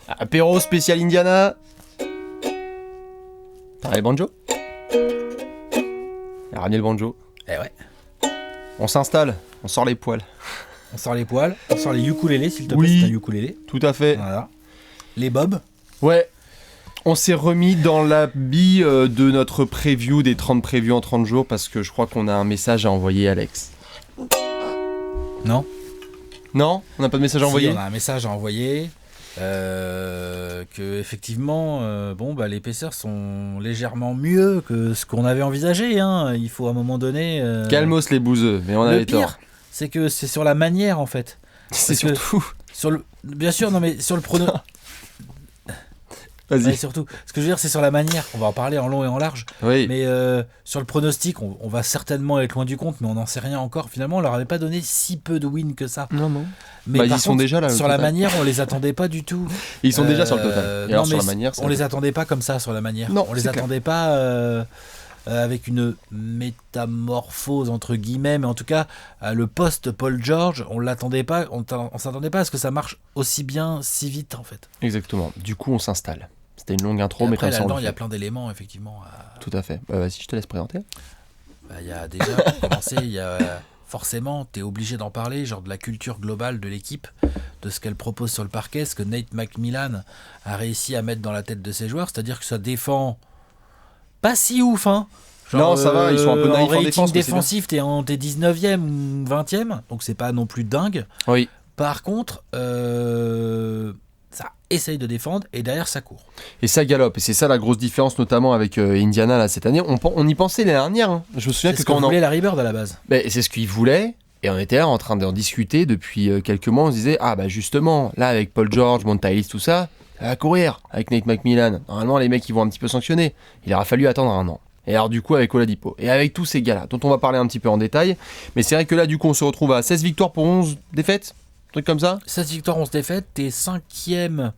Apéro spécial Indiana. T'as les banjo? Elle a ramené le banjo. Eh ouais. On s'installe, on sort les poils. On sort les poils, on sort les ukulélés, s'il te plaît, Oui. c'est un ukulélé. Tout à fait. Voilà. Les bobs. Ouais. On s'est remis dans l'habit de notre preview des 30 previews en 30 jours parce que je crois qu'on a un message à envoyer à Alex. Non. Non? On n'a pas de message à envoyer? On a un message à envoyer. Que effectivement, les Pacers sont légèrement mieux que ce qu'on avait envisagé. Hein. Il faut à un moment donné. Calmos les bouseux, mais on avait le pire, tort. c'est que c'est sur la manière en fait. C'est Parce que surtout. bien sûr, non mais sur le prono. Vas-y. Ouais, surtout, ce que je veux dire, c'est sur la manière. On va en parler en long et en large. Oui. Mais sur le pronostic, on va certainement être loin du compte, mais on n'en sait rien encore. Finalement, on leur avait pas donné si peu de wins que ça. Non. Mais Bah, par ils sont contre, déjà là. sur la manière, on les attendait pas du tout. Ils sont déjà sur le total. Et alors sur la manière, on les attendait pas comme ça sur la manière. Non, on les attendait pas avec une métamorphose entre guillemets, mais en tout cas le post Paul George, on l'attendait pas. On s'attendait pas à ce que ça marche aussi bien si vite en fait. Exactement. Du coup, on s'installe. C'était une longue intro, Et mais après, comme ça, on là-dedans, le il y a fait. plein d'éléments effectivement. Tout à fait. Vas-y, je te laisse présenter. Il y a déjà, pour commencer, il y a forcément, tu es obligé d'en parler, genre de la culture globale de l'équipe, de ce qu'elle propose sur le parquet, ce que Nate McMillan a réussi à mettre dans la tête de ses joueurs, c'est-à-dire que ça défend pas si ouf, hein. Genre, Non, ça va, ils sont un peu naïfs en rating défense, mais c'est défensif, t'es 19e ou 20e, donc c'est pas non plus dingue. Oui. Par contre, ça essaye de défendre et derrière ça court. Et ça galope. Et c'est ça la grosse différence, notamment avec Indiana là, cette année. On y pensait l'année dernière. Hein. Je me souviens C'est que ce quand que on voulait Larry Bird à la base. c'est ce qu'ils voulaient. Et on était là en train d'en discuter depuis quelques mois. On se disait, justement, là avec Paul George, Monta Ellis, tout ça, ça va courir avec Nate McMillan. Normalement, les mecs ils vont un petit peu sanctionner. Il aura fallu attendre un an. Et alors du coup avec Oladipo. Et avec tous ces gars-là, dont on va parler un petit peu en détail. Mais c'est vrai que là, du coup, on se retrouve à 16 victoires pour 11 défaites. Un truc comme ça. 16 victoires, 11 défaites, t'es 5e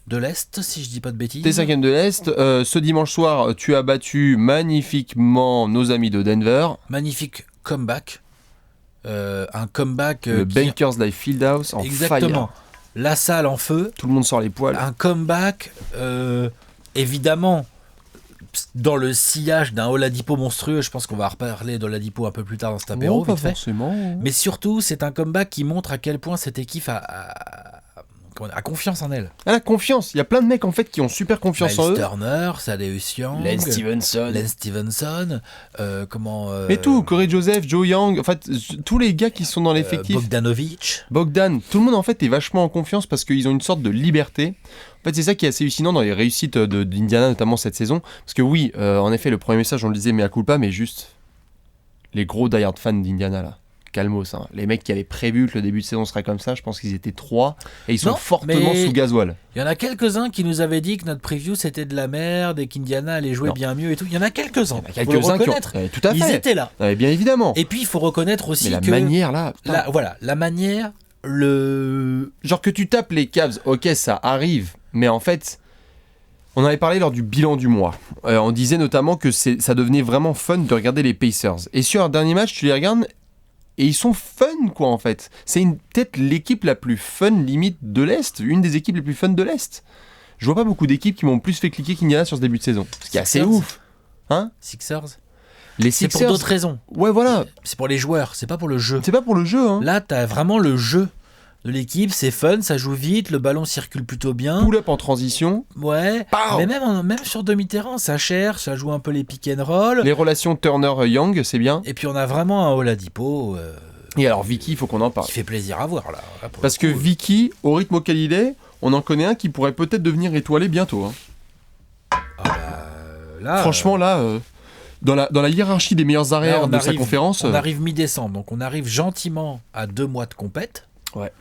de l'Est, si je dis pas de bêtises. T'es 5e de l'Est. Ce dimanche soir, tu as battu magnifiquement nos amis de Denver. Magnifique comeback. Un comeback. Le Bankers Life Fieldhouse en exactement. fire. La salle en feu. Tout le monde sort les poils. Un comeback, évidemment, dans le sillage d'un Oladipo monstrueux. Je pense qu'on va reparler d'Oladipo un peu plus tard dans cet apéro. Pas vite fait. forcément. Mais surtout, c'est un comeback qui montre à quel point cette équipe a confiance en elle. Elle a confiance. Il y a plein de mecs en fait qui ont super confiance en Miles eux. Turner, Thaddeus Young, Len Stevenson. Mais tout, Corey Joseph, Joe Young, en fait, tous les gars qui sont dans l'effectif. Bogdan, tout le monde en fait est vachement en confiance parce qu'ils ont une sorte de liberté. En fait, c'est ça qui est assez hallucinant dans les réussites d'Indiana, notamment cette saison. Parce que oui, en effet, le premier message, on le disait, mea culpa, mais juste les gros die-hard fans d'Indiana là. Calmos, hein. Les mecs qui avaient prévu que le début de saison serait comme ça, je pense qu'ils étaient 3 et ils sont fortement sous gasoil. Il y en a quelques-uns qui nous avaient dit que notre preview c'était de la merde et qu'Indiana allait jouer bien mieux et tout. Il y en a quelques-uns. Il y en a quelques-uns qui ont... tout à fait. Ils étaient là. Bien évidemment. Et puis il faut reconnaître aussi mais que la manière là. La manière, genre que tu tapes les Cavs, ok ça arrive, mais en fait. On avait parlé lors du bilan du mois. On disait notamment que ça devenait vraiment fun de regarder les Pacers. Et sur un dernier match, tu les regardes et ils sont fun, quoi, en fait. C'est peut-être l'équipe la plus fun, limite, de l'Est. Une des équipes les plus fun de l'Est. Je vois pas beaucoup d'équipes qui m'ont plus fait cliquer qu'Indiana sur ce début de saison. Ce qui est assez ouf. Hein ? Sixers. Les C'est Sixers. pour d'autres raisons. Ouais, voilà. C'est pour les joueurs, c'est pas pour le jeu. C'est pas pour le jeu, hein. Là, t'as vraiment le jeu de l'équipe, c'est fun, ça joue vite, le ballon circule plutôt bien. Pull-up en transition. Ouais. Pow. Mais même sur demi-terrain, ça cherche, ça joue un peu les pick and roll. Les relations Turner-Young, c'est bien. Et puis on a vraiment un Oladipo. Et alors Vicky, il faut qu'on en parle. Qui fait plaisir à voir là. Parce que Vicky, au rythme auquel il est, on en connaît un qui pourrait peut-être devenir étoilé bientôt. Hein. Là, franchement, là, dans la hiérarchie des meilleurs arrières de sa conférence... On arrive mi-décembre, donc on arrive gentiment à 2 mois de compète. Ouais.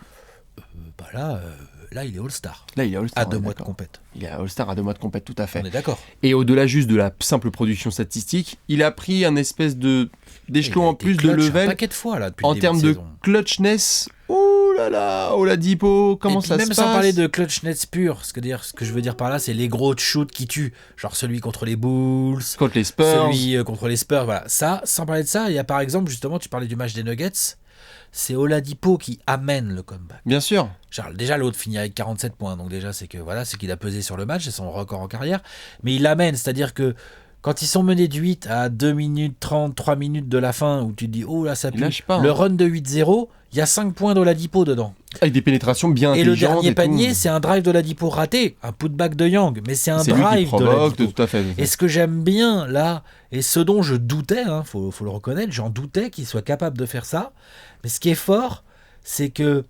Là, il est All-Star. Là, il est All-Star. À 2 mois de compète. Il est All-Star à 2 mois de compète, tout à fait. On est d'accord. Et au-delà juste de la simple production statistique, il a pris un espèce d'échelon en plus de level. Un paquet de fois, là, depuis en le début termes de saison. clutchness. Ouh là là, Oladipo, comment ça se passe ? Même sans parler de clutchness pur, ce que je veux dire par là, c'est les gros shoots qui tuent. Genre celui contre les Bulls, contre les Spurs. Celui contre les Spurs, voilà. Ça, sans parler de ça, il y a par exemple, justement, tu parlais du match des Nuggets. c'est Oladipo qui amène le comeback. Bien sûr. Genre, déjà, l'autre finit avec 47 points, donc déjà, c'est qu'il a pesé sur le match, c'est son record en carrière. Mais il l'amène, c'est-à-dire que quand ils sont menés de 8 à 2 minutes 30, 3 minutes de la fin, où tu te dis, oh là, ça pue, le run de 8-0, il y a 5 points d'Oladipo dedans. Avec des pénétrations bien et intelligentes. Et le dernier panier, tout. c'est un drive d'Oladipo raté, un putback de Young, mais c'est un drive d'Oladipo. Tout à fait. Et ce que j'aime bien, là, et ce dont je doutais, faut le reconnaître, j'en doutais qu'il soit capable de faire ça, mais ce qui est fort, c'est que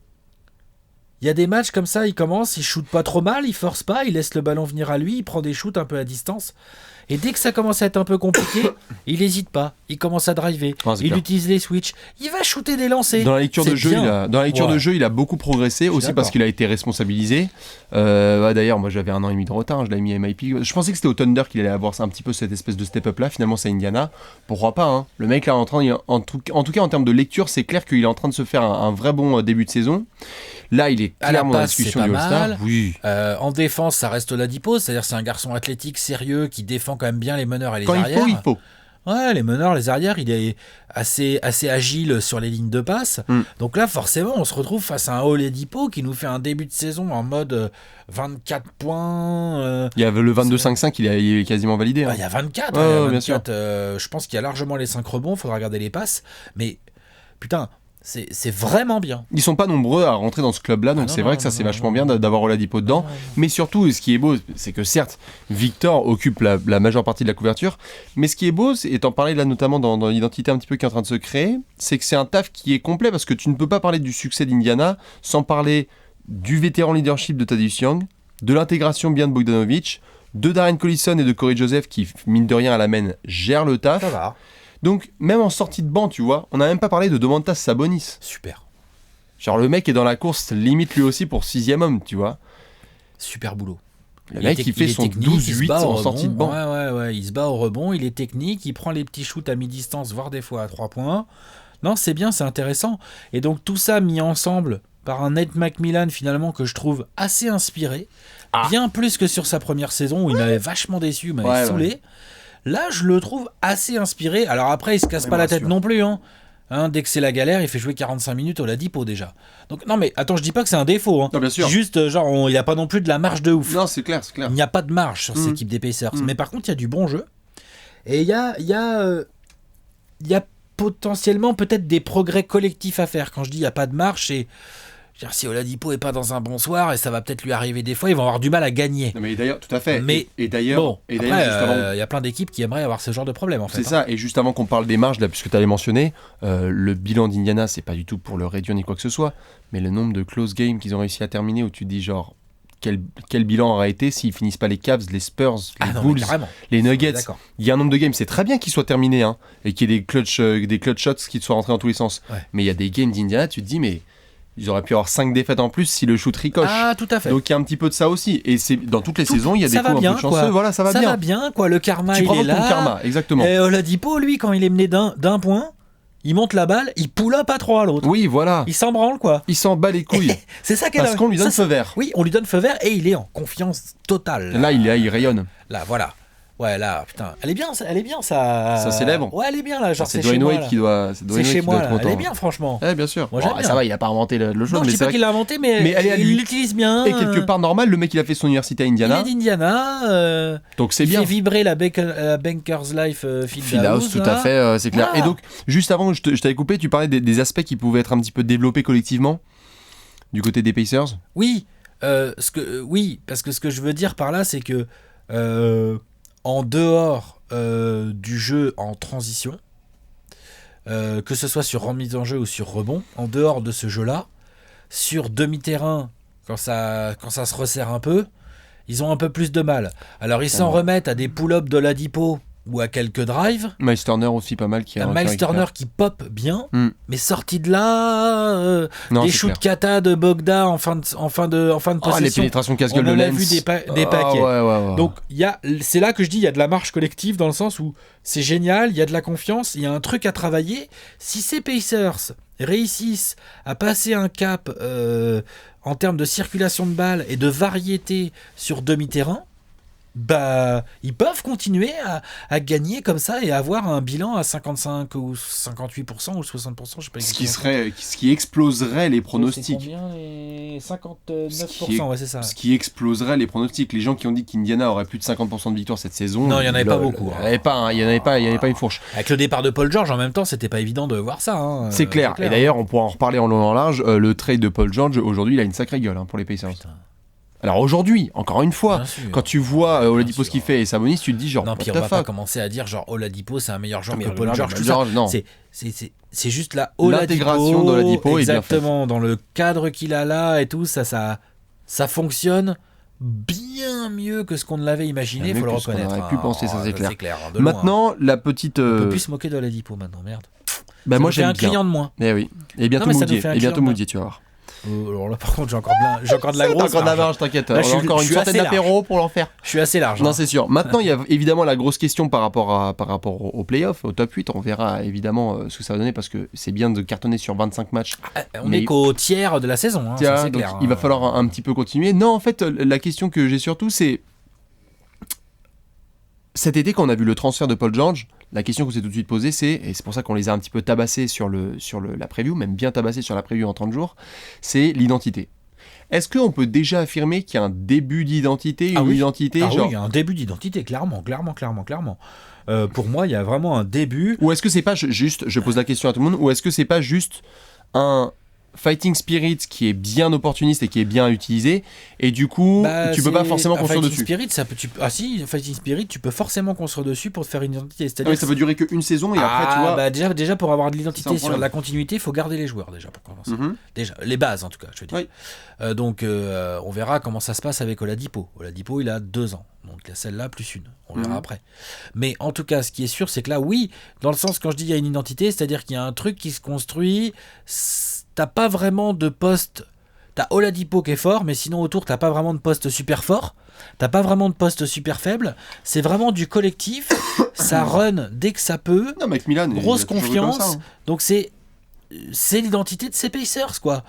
il y a des matchs comme ça, il commence, il shoot pas trop mal, il force pas, il laisse le ballon venir à lui, il prend des shoots un peu à distance. Et dès que ça commence à être un peu compliqué, il n'hésite pas, il commence à driver, utilise les switches, il va shooter des lancers. Dans la lecture de jeu, il a beaucoup progressé, aussi parce qu'il a été responsabilisé. D'ailleurs, moi j'avais 1 an et demi de retard, je l'avais mis à MIP. Je pensais que c'était au Thunder qu'il allait avoir un petit peu cette espèce de step-up là, finalement c'est Indiana. Pourquoi pas, Le mec là, en tout cas en termes de lecture, c'est clair qu'il est en train de se faire un vrai bon début de saison. Là, il est clairement dans la discussion du All-Star. Oui. En défense, ça reste Oladipo, c'est-à-dire c'est un garçon athlétique, sérieux, qui défend quand même bien les meneurs et les arrières. Quand il faut. Ouais, les meneurs, les arrières, il est assez agile sur les lignes de passe. Donc là, forcément, on se retrouve face à un Oladipo qui nous fait un début de saison en mode 24 points. Il y avait le 22-5-5, il est quasiment validé. Il y a 24. Bien sûr. Je pense qu'il y a largement les 5 rebonds, il faudra regarder les passes. Mais putain... C'est vraiment bien. Ils sont pas nombreux à rentrer dans ce club-là, donc c'est vrai que ça c'est vachement bien d'avoir Oladipo dedans. Mais surtout, ce qui est beau, c'est que certes, Victor occupe la majeure partie de la couverture, mais ce qui est beau, et t'en parlais là notamment dans l'identité un petit peu qui est en train de se créer, c'est que c'est un taf qui est complet, parce que tu ne peux pas parler du succès d'Indiana sans parler du vétéran leadership de Thaddeus Young, de l'intégration bien de Bogdanovic, de Darren Collison et de Corey Joseph qui, mine de rien, à la main, gèrent le taf. Ça va. Donc, même en sortie de banc, tu vois, on n'a même pas parlé de Domantas Sabonis. Super. Genre, le mec est dans la course, limite lui aussi pour 6e homme, tu vois. Super boulot. Le mec, il fait son 12-8 en sortie de banc. Ouais, il se bat au rebond, il est technique, il prend les petits shoots à mi-distance, voire des fois à 3 points. Non, c'est bien, c'est intéressant. Et donc, tout ça mis ensemble par un Nate McMillan, finalement, que je trouve assez inspiré. Bien plus que sur sa première saison, où il m'avait vachement déçu, il m'avait saoulé. Ouais. Là, je le trouve assez inspiré. Alors après, il se casse pas la tête non plus. Dès que c'est la galère, il fait jouer 45 minutes Oladipo déjà. Donc non mais attends, je dis pas que c'est un défaut. Non, bien sûr. Juste il n'y a pas non plus de la marge de ouf. Non, c'est clair. Il n'y a pas de marge sur cette équipe des Pacers. Mais par contre, il y a du bon jeu. Et il y a potentiellement peut-être des progrès collectifs à faire. Quand je dis il n'y a pas de marge, c'est... Si Oladipo est pas dans un bon soir, et ça va peut-être lui arriver des fois, ils vont avoir du mal à gagner. Non mais d'ailleurs, tout à fait. Mais et d'ailleurs, il y a plein d'équipes qui aimeraient avoir ce genre de problème en fait. C'est ça. Et juste avant qu'on parle des marges, là, puisque tu avais mentionné, le bilan d'Indiana, c'est pas du tout pour le réduire ni quoi que ce soit, mais le nombre de close games qu'ils ont réussi à terminer, où tu te dis genre quel bilan aurait été s'ils finissent pas les Cavs, les Spurs, les Bulls, les Nuggets. Il y a un nombre de games, c'est très bien qu'ils soient terminés, et qu'il y ait des clutch shots qui soient rentrés dans tous les sens. Ouais. Mais il y a des games d'Indiana, tu te dis mais ils auraient pu avoir 5 défaites en plus si le shoot ricoche. Ah, tout à fait. Donc il y a un petit peu de ça aussi. Et c'est dans toutes les saisons, il y a des coups un peu chanceux. Voilà, ça va bien. Ça va bien, quoi. Le karma, il est là. Ton karma, exactement. Et Oladipo, lui, quand il est mené d'un point, il monte la balle, il pull up à 3 à l'autre. Oui, voilà. Il s'en branle, quoi. Il s'en bat les couilles. C'est ça qu'elle Parce qu'on lui donne feu vert. Oui, on lui donne feu vert et il est en confiance totale. Là, il rayonne. Là, voilà. Ouais, là, putain, elle est bien, ça. Ça célèbre. Ouais, elle est bien, là. Genre, c'est Dwayne Wade qui doit. C'est chez moi, là. Elle est bien, franchement. Ouais, bien sûr. Moi, j'aime bien. Ça va, il a pas inventé le jeu. Non, je dis pas qu'il l'a inventé, mais il l'utilise bien. Et quelque part normal, le mec, il a fait son université à Indiana. Il est d'Indiana. Donc c'est bien. Il fait vibrer la Bankers Life Fieldhouse, tout à fait, c'est clair. Et donc, juste avant, je t'avais coupé, tu parlais des aspects qui pouvaient être un petit peu développés collectivement du côté des Pacers. Oui, parce que ce que je veux dire par là, c'est que en dehors du jeu en transition, que ce soit sur remise en jeu ou sur rebond, en dehors de ce jeu-là, sur demi-terrain, quand ça se resserre un peu, ils ont un peu plus de mal. Alors ils s'en remettent à des pull-ups de l'Adipo ou à quelques drives. Miles Turner aussi pas mal. Miles Turner qui pop bien, mais sorti de là, des shoots kata de Bogda en fin de possession. Les pénétrations casse-gueule de Lens. On a vu des paquets. Ouais. Donc c'est là que je dis il y a de la marche collective dans le sens où c'est génial, il y a de la confiance, il y a un truc à travailler. Si ces Pacers réussissent à passer un cap en termes de circulation de balles et de variété sur demi-terrain, bah ils peuvent continuer à gagner comme ça et avoir un bilan à 55 ou 58% ou 60%, je sais pas exactement. Ce qui exploserait les C'est pronostics. combien les 59%, ouais, c'est ça. Ce qui exploserait les pronostics. Les gens qui ont dit qu'Indiana aurait plus de 50% de victoire cette saison. Non, il y en avait pas beaucoup. Il n'y en avait pas une fourche. Avec le départ de Paul George, en même temps, c'était pas évident de voir ça. Hein. C'est clair. Et d'ailleurs, on pourra en reparler en long et en large. Le trade de Paul George, aujourd'hui, il a une sacrée gueule pour les Pacers. Putain. Alors aujourd'hui, encore une fois, quand tu vois Oladipo ce qu'il fait et Sabonis, tu te dis genre. Non, puis on va pas commencer à dire genre Oladipo c'est un meilleur joueur que Paul George. Non. C'est juste la Oladipo. L'intégration d'Oladipo exactement, dans le cadre qu'il a là et tout, ça fonctionne bien mieux que ce qu'on l'avait imaginé, il faut le reconnaître. On aurait pu penser, ça c'est clair. Hein, maintenant, la petite. On peut plus se moquer d'Oladipo maintenant, merde. Bah moi j'aime un client de moins. Eh oui. Et bientôt Moudier, tu vas voir. Alors là par contre j'ai encore de la grosse. Encore de la marge, t'inquiète. Là, on a encore une centaine d'apéros pour l'en faire. Je suis assez large. Non, c'est sûr. Maintenant, il y a évidemment la grosse question par rapport aux playoffs, au top 8. On verra évidemment ce que ça va donner parce que c'est bien de cartonner sur 25 matchs. On est qu'au tiers de la saison, hein, ça, c'est clair. Il va falloir un petit peu continuer. Non, en fait, la question que j'ai surtout, c'est cet été, quand on a vu le transfert de Paul George, la question qu'on s'est tout de suite posée, et c'est pour ça qu'on les a un petit peu tabassés sur la preview, même bien tabassés sur la preview en 30 jours, c'est l'identité. Est-ce qu'on peut déjà affirmer qu'il y a un début d'identité, identité oui, il y a un début d'identité, clairement. Pour moi, il y a vraiment un début. Ou est-ce que c'est pas juste, je pose la question à tout le monde, ou est-ce que c'est pas juste un fighting spirit qui est bien opportuniste et qui est bien utilisé, et du coup tu peux pas forcément construire dessus. Fighting Spirit, tu peux forcément construire dessus pour te faire une identité. Oui, ça peut durer qu'une saison et après tu vois. Déjà pour avoir de l'identité sur la continuité, il faut garder les joueurs déjà pour commencer. Déjà les bases en tout cas, je veux dire. Oui. Donc on verra comment ça se passe avec Oladipo. Oladipo, il a 2 ans. Donc il y a celle-là plus une. On verra après. Mais en tout cas, ce qui est sûr, c'est que là, oui, dans le sens quand je dis il y a une identité, c'est-à-dire qu'il y a un truc qui se construit. T'as pas vraiment de poste. T'as Oladipo qui est fort, mais sinon autour t'as pas vraiment de poste super fort. T'as pas vraiment de poste super faible. C'est vraiment du collectif. Ça run dès que ça peut. Non, Macmillan, grosse confiance. Donc c'est l'identité de ces Pacers quoi.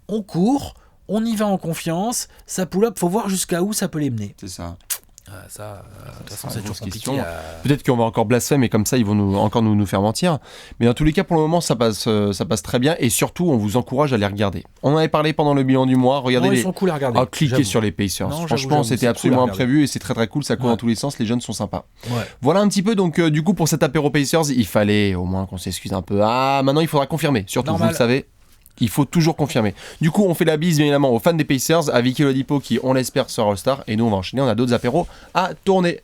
On court, on y va en confiance. Ça pull up, faut voir jusqu'à où ça peut les mener. C'est ça. Ça, de toute façon, c'est toujours compliqué. Peut-être qu'on va encore blasphémer, et comme ça, ils vont nous faire mentir. Mais dans tous les cas, pour le moment, ça passe très bien. Et surtout, on vous encourage à les regarder. On en avait parlé pendant le bilan du mois. Regardez ils sont cool à regarder. Cliquez sur les Pacers. Non, franchement, c'était absolument imprévu et c'est très très cool. Ça court dans tous les sens. Les jeunes sont sympas. Ouais. Voilà un petit peu. Donc, du coup, pour cet apéro Pacers, il fallait au moins qu'on s'excuse un peu. Maintenant, il faudra confirmer. Surtout, vous le savez. Il faut toujours confirmer. Du coup, on fait la bise bien évidemment aux fans des Pacers, à Vicky Oladipo qui, on l'espère, sera All-Star. Et nous, on va enchaîner. On a d'autres apéros à tourner.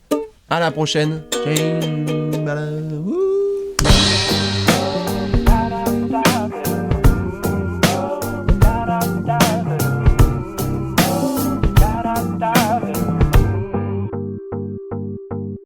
À la prochaine.